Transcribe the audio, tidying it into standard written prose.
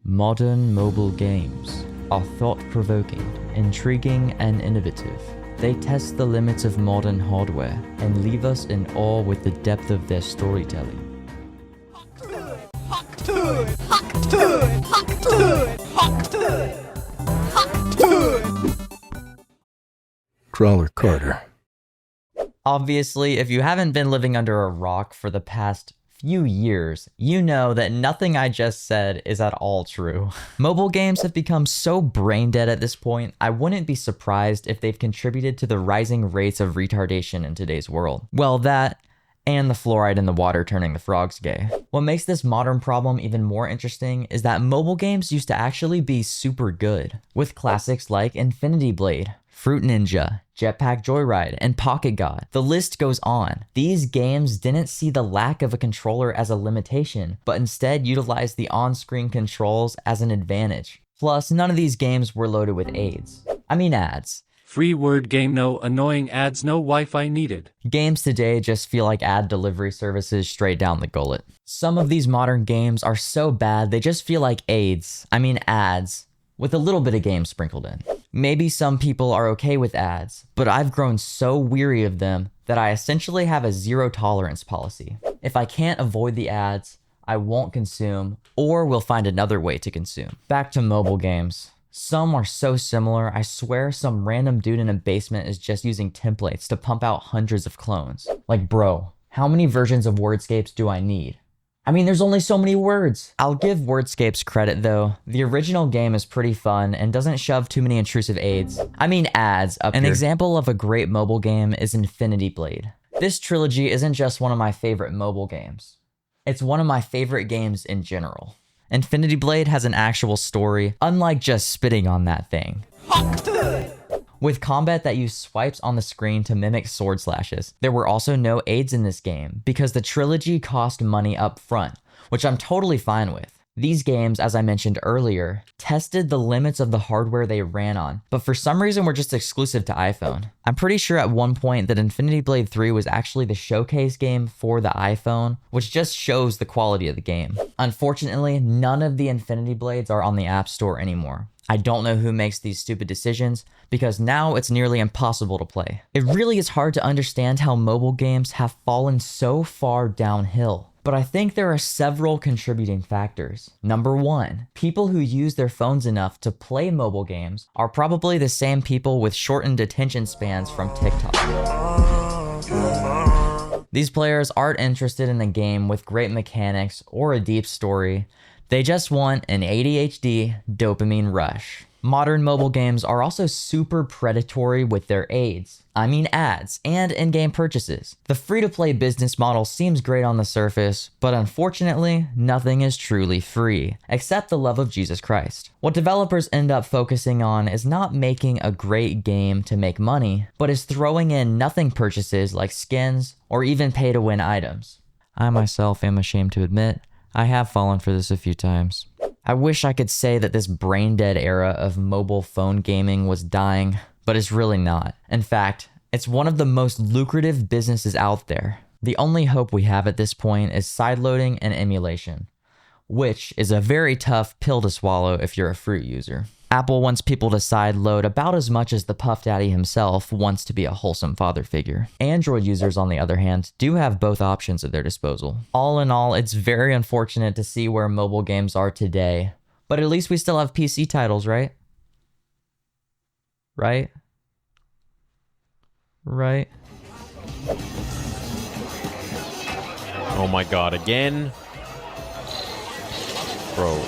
Modern mobile games are thought-provoking, intriguing, and innovative. They test the limits of modern hardware and leave us in awe with the depth of their storytelling. Crawler Carter. Obviously, if you haven't been living under a rock for the past few years, you know that nothing I just said is at all true. Mobile games have become so brain dead at this point, I wouldn't be surprised if they've contributed to the rising rates of retardation in today's world. Well, that, and the fluoride in the water turning the frogs gay. What makes this modern problem even more interesting is that mobile games used to actually be super good, with classics like Infinity Blade, Fruit Ninja, Jetpack Joyride, and Pocket God. The list goes on. These games didn't see the lack of a controller as a limitation, but instead utilized the on-screen controls as an advantage. Plus, none of these games were loaded with ads. Free word game, no annoying ads, no Wi-Fi needed. Games today just feel like ad delivery services straight down the gullet. Some of these modern games are so bad they just feel like ads, with a little bit of game sprinkled in. Maybe some people are okay with ads, but I've grown so weary of them that I essentially have a zero tolerance policy. If I can't avoid the ads, I won't consume, or will find another way to consume. Back to mobile games. Some are so similar, I swear some random dude in a basement is just using templates to pump out hundreds of clones. Like, bro, how many versions of Wordscapes do I need? I mean, there's only so many words. I'll give Wordscapes credit though. The original game is pretty fun and doesn't shove too many intrusive ads up here. An example of a great mobile game is Infinity Blade. This trilogy isn't just one of my favorite mobile games. It's one of my favorite games in general. Infinity Blade has an actual story, unlike just spitting on that thing. With combat that used swipes on the screen to mimic sword slashes. There were also no aids in this game, because the trilogy cost money up front, which I'm totally fine with. These games, as I mentioned earlier, tested the limits of the hardware they ran on, but for some reason were just exclusive to iPhone. I'm pretty sure at one point that Infinity Blade 3 was actually the showcase game for the iPhone, which just shows the quality of the game. Unfortunately, none of the Infinity Blades are on the App Store anymore. I don't know who makes these stupid decisions, because now it's nearly impossible to play. It really is hard to understand how mobile games have fallen so far downhill. But I think there are several contributing factors. Number one, people who use their phones enough to play mobile games are probably the same people with shortened attention spans from TikTok. These players aren't interested in a game with great mechanics or a deep story. They just want an ADHD dopamine rush. Modern mobile games are also super predatory with their ads, and in-game purchases. The free-to-play business model seems great on the surface, but unfortunately, nothing is truly free, except the love of Jesus Christ. What developers end up focusing on is not making a great game to make money, but is throwing in nothing purchases like skins or even pay-to-win items. I myself am ashamed to admit, I have fallen for this a few times. I wish I could say that this brain-dead era of mobile phone gaming was dying, but it's really not. In fact, it's one of the most lucrative businesses out there. The only hope we have at this point is sideloading and emulation, which is a very tough pill to swallow if you're a fruit user. Apple wants people to sideload about as much as the Puff Daddy himself wants to be a wholesome father figure. Android users, on the other hand, do have both options at their disposal. All in all, it's very unfortunate to see where mobile games are today, but at least we still have PC titles, right? Right? Oh my god, again? Bro.